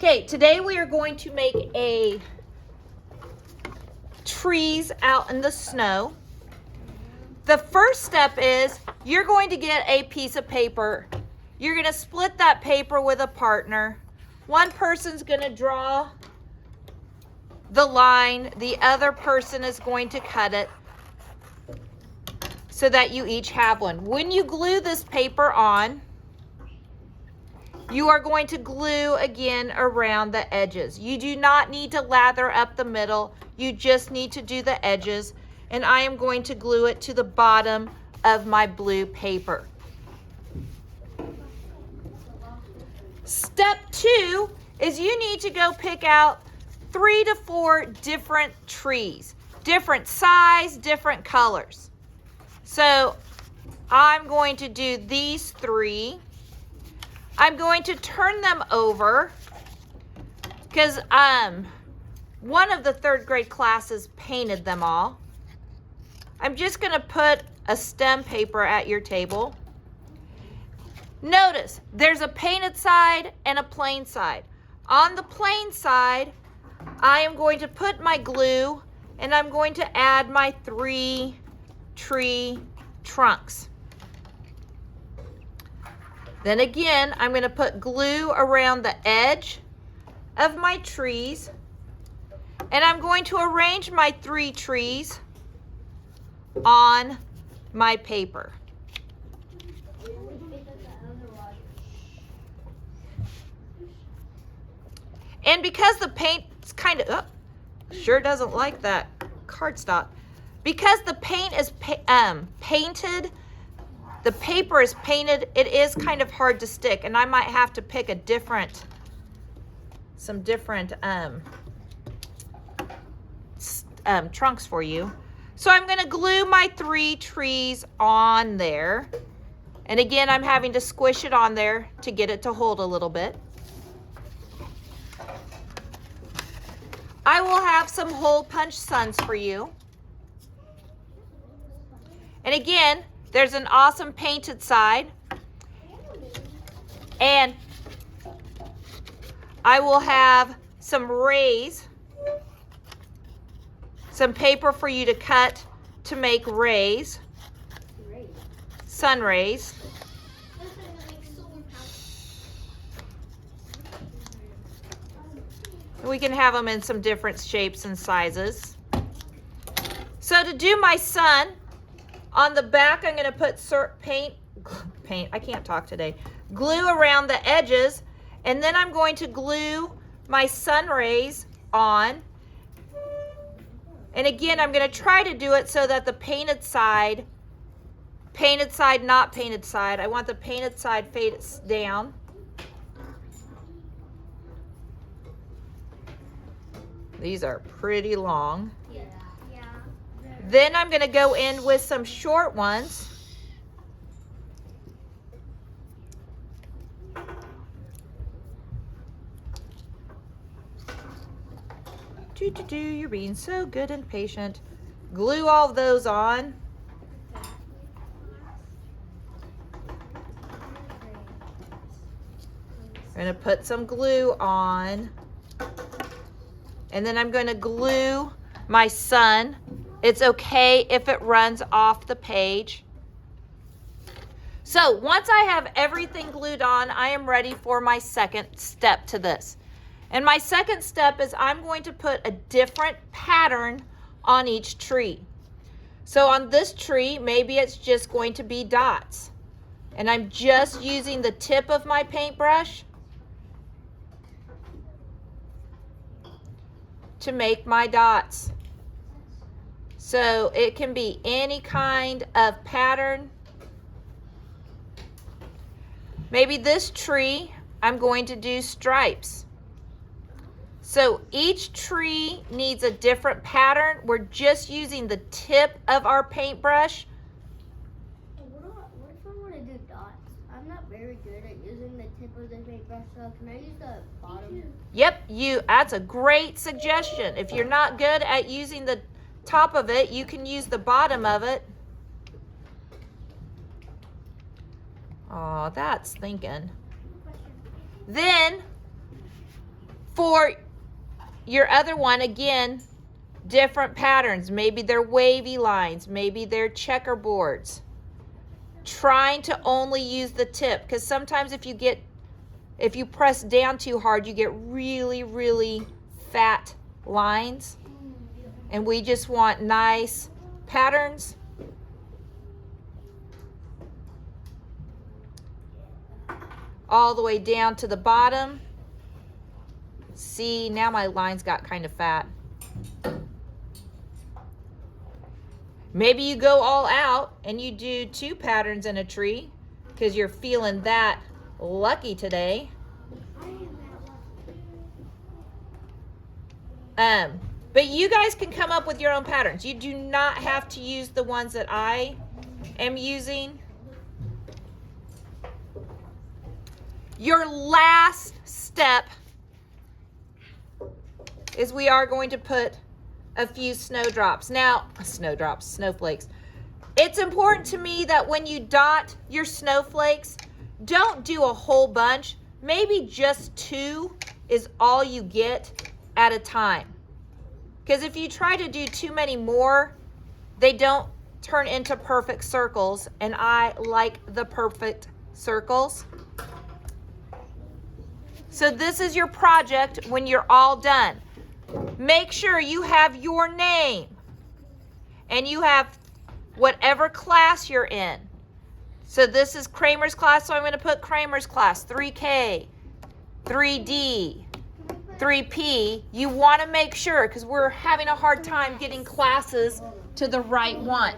Okay, today we are going to make a trees out in the snow. The first step is you're going to get a piece of paper. You're going to split that paper with a partner. One person's going to draw the line. The other person is going to cut it so that you each have one. When you glue this paper on, you are going to glue again around the edges. You do not need to lather up the middle. You just need to do the edges. And I am going to glue it to the bottom of my blue paper. Step 2 is you need to go pick out 3 to 4 different trees, different size, different colors. So I'm going to do these 3. I'm going to turn them over because one of the 3rd grade classes painted them all. I'm just going to put a stem paper at your table. Notice there's a painted side and a plain side. On the plain side, I am going to put my glue and I'm going to add my 3 tree trunks. Then again, I'm going to put glue around the edge of my trees. And I'm going to arrange my 3 trees on my paper. And because the paint's kind of, sure doesn't like that cardstock. Because the paint is painted, the paper is painted, it is kind of hard to stick, and I might have to pick some different trunks for you. So I'm going to glue my 3 trees on there. And again, I'm having to squish it on there to get it to hold a little bit. I will have some hole punch suns for you. And again, there's an awesome painted side. And I will have some rays, some paper for you to cut to make rays, sun rays. We can have them in some different shapes and sizes. So to do my sun, on the back, I'm going to put I can't talk today, glue around the edges, and then I'm going to glue my sun rays on. And again, I'm going to try to do it so that the painted side, not painted side, I want the painted side faded down. These are pretty long. Then I'm going to go in with some short ones. You're being so good and patient. Glue all of those on. I'm going to put some glue on. And then I'm going to glue my sun. It's okay if it runs off the page. So once I have everything glued on, I am ready for my second step to this. And my second step is I'm going to put a different pattern on each tree. So on this tree, maybe it's just going to be dots. And I'm just using the tip of my paintbrush to make my dots. So it can be any kind of pattern. Maybe this tree, I'm going to do stripes. So each tree needs a different pattern. We're just using the tip of our paintbrush. What if I want to do dots? I'm not very good at using the tip of the paintbrush, so can I use the bottom? Yep, that's a great suggestion. If you're not good at using the top of it, you can use the bottom of it. Oh, that's thinking. Then For your other one, again, different patterns. Maybe they're wavy lines. Maybe they're checkerboards. Trying to only use the tip, because sometimes if you press down too hard, you get really, really fat lines. And we just want nice patterns. All the way down to the bottom. See, now my lines got kind of fat. Maybe you go all out and you do 2 patterns in a tree because you're feeling that lucky today. But you guys can come up with your own patterns. You do not have to use the ones that I am using. Your last step is we are going to put a few snowflakes. It's important to me that when you dot your snowflakes, don't do a whole bunch. Maybe just 2 is all you get at a time. Because if you try to do too many more, they don't turn into perfect circles, and I like the perfect circles. So this is your project when you're all done. Make sure you have your name and you have whatever class you're in. So this is Kramer's class, so I'm going to put Kramer's class, 3K, 3D, 3P. You want to make sure, because we're having a hard time getting classes to the right one.